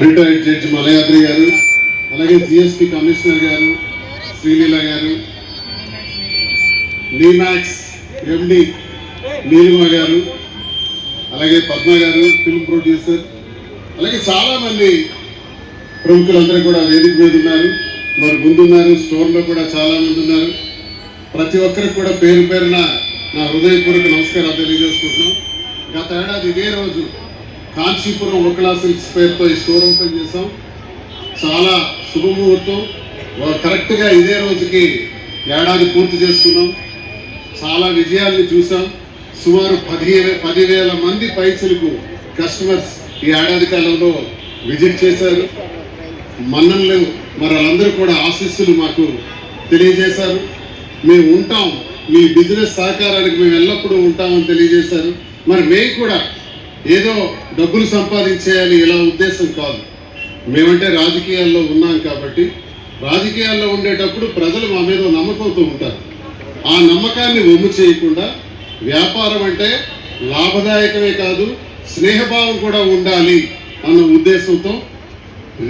Retired judge Malayadri గారు, అలాగే GST commissioner గారు శ్రీలీల గారు, నీమాక్స్ ఎండి నీలిమ గారు, అలాగే పద్మ గారు ఫిల్మ్ ప్రొడ్యూసర్, అలాగే చాలా మంది ప్రముఖులందరూ కూడా వేదిక మీద ఉన్నారు. మరి ముందున్నారు, స్టోర్లో కూడా చాలా మంది ఉన్నారు. ప్రతి ఒక్కరికి కూడా పేరు పేరున నా హృదయపూర్వక నమస్కారాలు తెలియజేసుకుంటున్నాం. గత ఏడాది ఇదే రోజు కాంచీపురం ఒకలా సిల్క్స్ పేరుతో ఈ స్టోర్ ఓపెన్ చేసాం. చాలా శుభముహూర్తం. కరెక్ట్గా ఇదే రోజుకి ఏడాది పూర్తి చేసుకున్నాం. చాలా విజయాల్ని చూసాం. సుమారు 10,000 మంది పైసలకు కస్టమర్స్ ఈ ఏడాది కాలంలో విజిట్ చేశారు. మన్ననలు మరి వాళ్ళందరూ కూడా ఆశీస్సులు మాకు తెలియజేశారు. మేము ఉంటాం, మీ బిజినెస్ సహకారానికి మేము ఎల్లప్పుడూ ఉంటామని తెలియజేశారు. మరి మేము కూడా ఏదో డబ్బులు సంపాదించేయాలి ఇలా ఉద్దేశం కాదు. మేమంటే రాజకీయాల్లో ఉన్నాం కాబట్టి రాజకీయాల్లో ఉండేటప్పుడు ప్రజలు మా మీద నమ్మకంతో ఉంటారు. ఆ నమ్మకాన్ని వమ్ము చేయకుండా వ్యాపారం అంటే లాభదాయకమే కాదు స్నేహభావం కూడా ఉండాలి అన్న ఉద్దేశంతో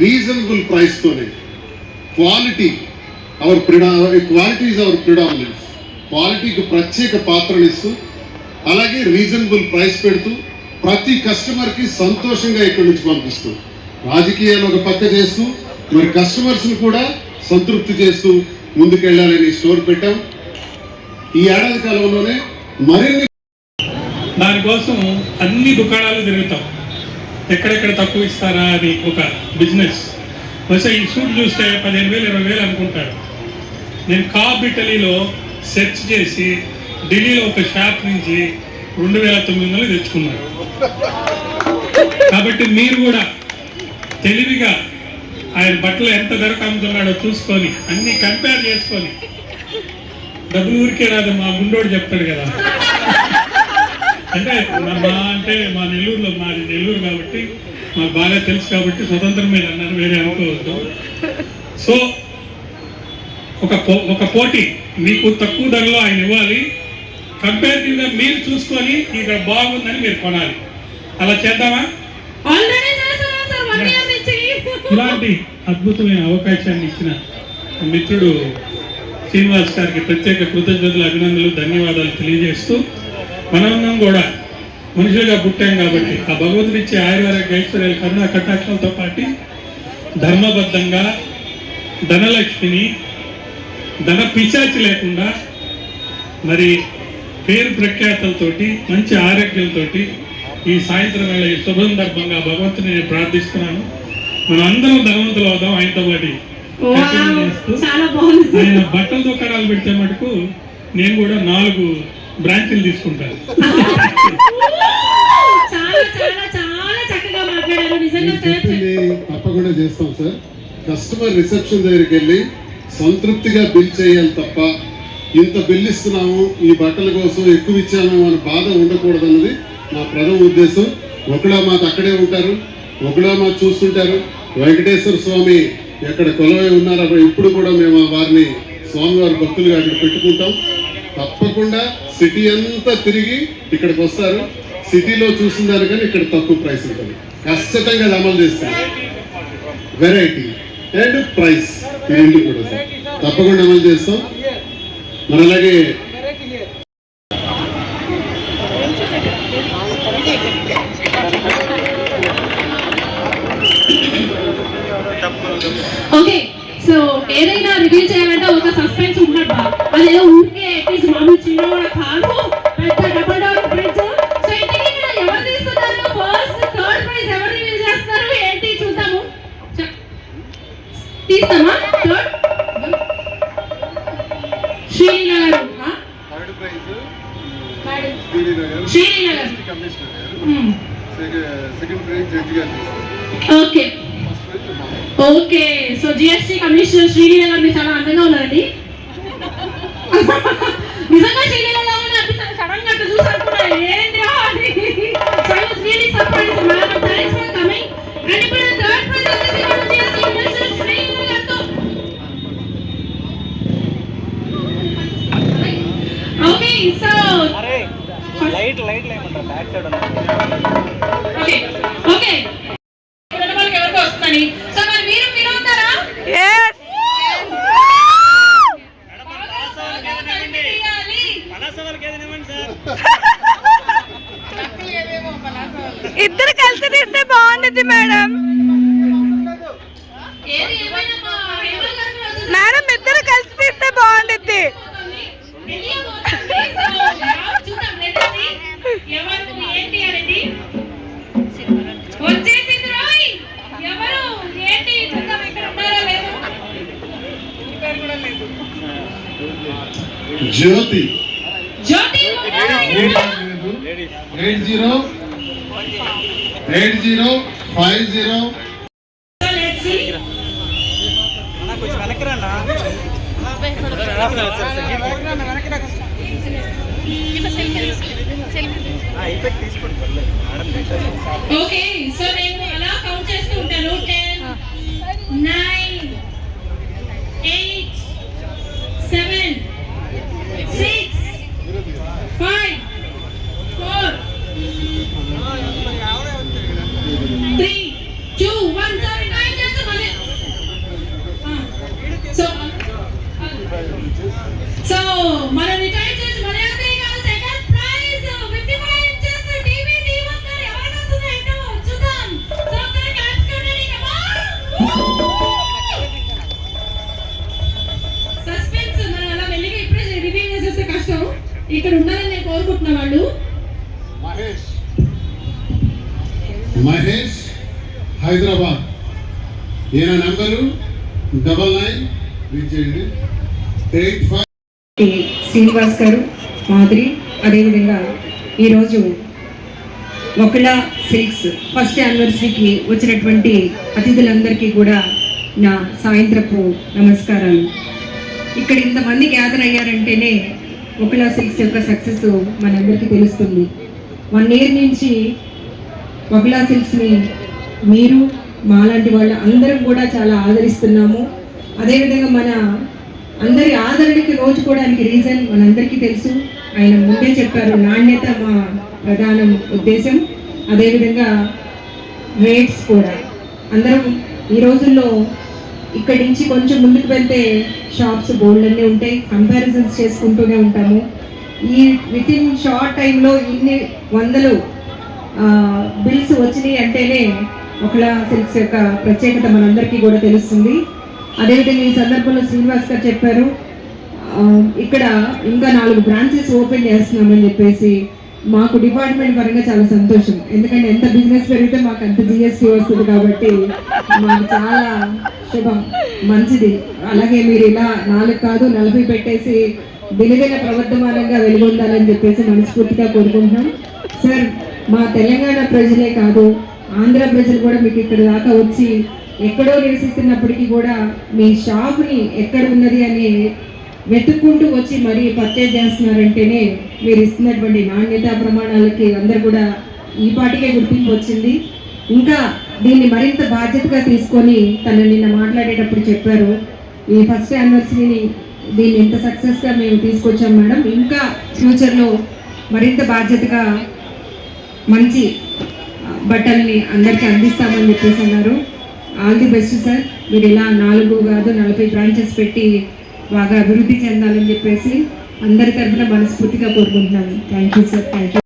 రీజనబుల్ ప్రైస్తోనే క్వాలిటీ ఈజ్ అవర్ ప్రిడామినెన్స్, క్వాలిటీకి ప్రత్యేక పాత్రనిస్తూ అలాగే రీజనబుల్ ప్రైస్ పెడుతూ ప్రతి కస్టమర్కి సంతోషంగా ఇక్కడి నుంచి పంపిస్తూ రాజకీయాలు ఒక పక్క చేస్తూ మరి కస్టమర్స్ని కూడా సంతృప్తి చేస్తూ ముందుకెళ్ళాలని స్టోర్ పెట్టాం. ఈ ఏడాది కాలంలోనే మరిన్ని దానికోసం అన్ని దుకాణాలు తిరుగుతాం. ఎక్కడెక్కడ తక్కువ ఇస్తారా అని ఒక బిజినెస్. బహుశా ఈ సూట్ చూస్తే 15,000 20,000 అనుకుంటారు. నేను కాబ్ ఇటలీలో సెర్చ్ చేసి ఢిల్లీలో ఒక షాప్ నుంచి 2,900 తెచ్చుకున్నాను. కాబట్టి మీరు కూడా తెలివిగా ఆయన బట్టలు ఎంత ధరకు అమ్ముతున్నాడో చూసుకొని అన్ని కంపేర్ చేసుకొని, డబ్బులు ఊరికే రాదు మా గుండోడు చెప్తాడు కదా. అంటే మా నెల్లూరులో, మాది నెల్లూరు కాబట్టి మాకు బాగా తెలుసు కాబట్టి స్వతంత్రం మీద అన్నారు, వేరే అనుకోవద్దు. సో ఒక పోటీ మీకు తక్కువ ధరలో ఆయన ఇవ్వాలి, కంపారిటివ్గా మీరు చూసుకొని ఇక్కడ బాగుందని మీరు కొనాలి. అలా చేద్దామా? ఇలాంటి అద్భుతమైన అవకాశాన్ని ఇచ్చిన మిత్రుడు శ్రీనివాస్ గారికి ప్రత్యేక కృతజ్ఞతలు, అభినందనలు, ధన్యవాదాలు తెలియజేస్తూ మనం కూడా మనుషులుగా పుట్టాం కాబట్టి ఆ భగవంతుడు ఇచ్చే ఆయుర్వేద ఐశ్వర్యాలు కరుణా కటాక్షాలతో పాటు ధర్మబద్ధంగా ధనలక్ష్మిని ధన పిశాచి లేకుండా మరి పేరు ప్రఖ్యాతలతోటి మంచి ఆరోగ్యంతో ఈ సాయంత్రం వేళ ఈ శుభ సందర్భంగా భగవంతుని నేను ప్రార్థిస్తున్నాను. మనం అందరం ధనవంతులు అవుదాం ఆయనతో పాటు. ఆయన బట్టల దుకాణాలు పెడితే మటుకు నేను కూడా 4 బ్రాంచీలు తీసుకుంటాను. తప్పకుండా చేస్తాం సార్. కస్టమర్ రిసెప్షన్ దగ్గరికి వెళ్ళి సంతృప్తిగా బిల్ చేయాలి తప్ప ఇంత బిల్ ఇస్తున్నాము ఈ బట్టల కోసం ఎక్కువ ఇచ్చాము అని బాధ ఉండకూడదన్నది నా ప్రథమ ఉద్దేశం. ఒకడా మాకు అక్కడే ఉంటారు, ఒకడా మాకు చూస్తుంటారు. వెంకటేశ్వర స్వామి ఎక్కడ కొలవై ఉన్నారో ఇప్పుడు కూడా మేము వారిని స్వామివారి భక్తులుగా అక్కడ పెట్టుకుంటాం. తప్పకుండా సిటీ అంతా తిరిగి ఇక్కడికి వస్తారు. సిటీలో చూసిన దానికన్నా ఇక్కడ తక్కువ ప్రైస్ ఉంటుంది. ఖచ్చితంగా అది అమలు చేస్తాం. వెరైటీ అండ్ ప్రైస్ ఈ రెండు కూడా సార్ తప్పకుండా అమలు చేస్తాం. మరి అలాగే ఓకే, సో ఏదైనా రివ్యూ చేయాలంటే ఒక సస్పెన్స్ ఉన్నట్టు, అదేదో ఊరికే ఎక్కించి మామూలు చిన్నవాడ కాదు, పెద్ద డబుల్ డోర్ ఫ్రిడ్జ్. సో ఇంతకీ ఇక్కడ ఎవరు తీస్తున్నారు? ఫస్ట్ థర్డ్ ప్రైజ్ ఎవరు రివీల్ చేస్తారు ఏంటి చూద్దాము. తీస్తామా? థర్డ్ శ్రీలీల గారు. శ్రీలీల గారు. Okay okay, so GST commissioner Sreeleela గారు మీరు చాలా అందంగా ఉన్నారండి. నిజంగా శ్రీలీల గారు అనిపిస్తారు. సడన్ గా చూసి అనుకున్నారు ఏంద్రా అని. So I was really surprised ma'am. Thanks for coming. And ఇప్పుడు థర్డ్ ప్రైజ్ వచ్చేసి మన జిఎస్టి కమిషనర్ శ్రీలీల గారితో. ఓకే, సో లైట్ లేమంటారు బ్యాక్ సైడ్. ఓకే ఓకే, వాళ్ళకి ఎవరికి వస్తుంది అని. సో మరి మీరు ఫీల్ అవుతారా? ఇద్దరు కలిసి తీస్తే బాగుంటుంది మేడం. ఏది ఏమైనా మా హేమ గారు వచ్చేసి మేడం ఇద్దరు కలిసి తీస్తే బాగుంటుంది. చూద్దాం లేదండి ఎవరు ఏంటి అనేది వచ్చేసింది రోయ్. ఎవరు ఏంటి చూద్దాం ఇక్కడ ఉన్నారా లేదో. Jyoti Jyoti 8050. Let's see. Okay so నేను అలా కౌంట్ చేస్తూ ఉంటాను. 10 9 8 7 6 5 4 3 2 1 sorry 9 చేస్తా మళ్ళీ. సో మనం రిటైర్ చేసి మన second prize 55 inches TV D1 గారు ఎవరికి వస్తుందో ఏంటో చూద్దాం. సో ఒకసారి క్లాప్స్ కొట్టండి. సస్పెన్స్ మనం అలా మెల్లిగా ఇప్పుడే రివీల్ చేసేస్తే కష్టం. ఇక్కడ ఉండాలని నేను కోరుకుంటున్నా వాళ్ళు. మహేష్ హైదరాబాద్. ఈయన నంబరు 99 శ్రీనివాస్ గారు, మాధురి, అదేవిధంగా ఈరోజు ఒకళ సిల్క్స్ ఫస్ట్ యానివర్సరీకి వచ్చినటువంటి అతిథులందరికీ కూడా నా సాయంత్రపు నమస్కారాలు. ఇక్కడ ఇంతమంది గ్యాదర్ అయ్యారంటేనే ఒకళ సిల్క్స్ యొక్క సక్సెస్ మనందరికీ తెలుస్తుంది. 1 ఇయర్ నుంచి ఒకళ సిల్క్స్ని మీరు మాలాంటి వాళ్ళు అందరం కూడా చాలా ఆదరిస్తున్నాము. అదేవిధంగా మన అందరి ఆదరణకి నోచుకోవడానికి రీజన్ మనందరికీ తెలుసు. ఆయన ముందే చెప్పారు, నాణ్యత మా ప్రధాన ఉద్దేశం. అదేవిధంగా రేట్స్ కూడా అందరం ఈ రోజుల్లో ఇక్కడి నుంచి కొంచెం ముందుకు వెళ్తే షాప్స్ బోల్డ్ అన్నీ ఉంటాయి, కంపారిజన్స్ చేసుకుంటూనే ఉంటాము. ఈ విత్ ఇన్ షార్ట్ టైంలో ఇన్ని వందలు బిల్స్ వచ్చినాయి అంటేనే ఒకళ సిల్క్స్ యొక్క ప్రత్యేకత మనందరికీ కూడా తెలుస్తుంది. అదేవిధంగా ఈ సందర్భంలో శ్రీనివాస్ గారు చెప్పారు, ఇక్కడ ఇంకా 4 బ్రాంచెస్ ఓపెన్ చేస్తున్నామని చెప్పేసి. మాకు డిపార్ట్మెంట్ పరంగా చాలా సంతోషం. ఎందుకంటే ఎంత బిజినెస్ పెరిగితే మాకు అంత జిఎస్టీ వస్తుంది కాబట్టి మాకు చాలా శుభం, మంచిది. అలాగే మీరు ఇలా 4 కాదు 40 పెట్టేసి దినదిన ప్రవర్ధమానంగా వెలుగొందాలని చెప్పేసి మనస్ఫూర్తిగా కోరుకుంటున్నాం. సార్, మా తెలంగాణ ప్రజలే కాదు ఆంధ్ర ప్రజలు కూడా మీకు ఇక్కడ దాకా వచ్చి ఎక్కడో నివసిస్తున్నప్పటికీ కూడా మీ షాప్ని ఎక్కడ ఉన్నది అని వెతుక్కుంటూ వచ్చి మరీ పర్చేజ్ చేస్తున్నారంటేనే మీరు ఇస్తున్నటువంటి నాణ్యతా ప్రమాణాలకి అందరు కూడా ఈ పాటికే గుర్తింపు వచ్చింది. ఇంకా దీన్ని మరింత బాధ్యతగా తీసుకొని తను నిన్న మాట్లాడేటప్పుడు చెప్పారు, ఈ ఫస్ట్ యానివర్సరీని దీన్ని ఎంత సక్సెస్గా మేము తీసుకొచ్చాం మేడం, ఇంకా ఫ్యూచర్లో మరింత బాధ్యతగా మంచి బట్టల్ని అందరికీ అందిస్తామని చెప్పేసి అన్నారు. All the best sir. మీరు ఇలా 4 కాదు 40 బ్రాంచెస్ పెట్టి బాగా అభివృద్ధి చెందాలని చెప్పేసి అందరి తరఫున మనస్ఫూర్తిగా కోరుకుంటున్నాను. Thank you sir. Thank you.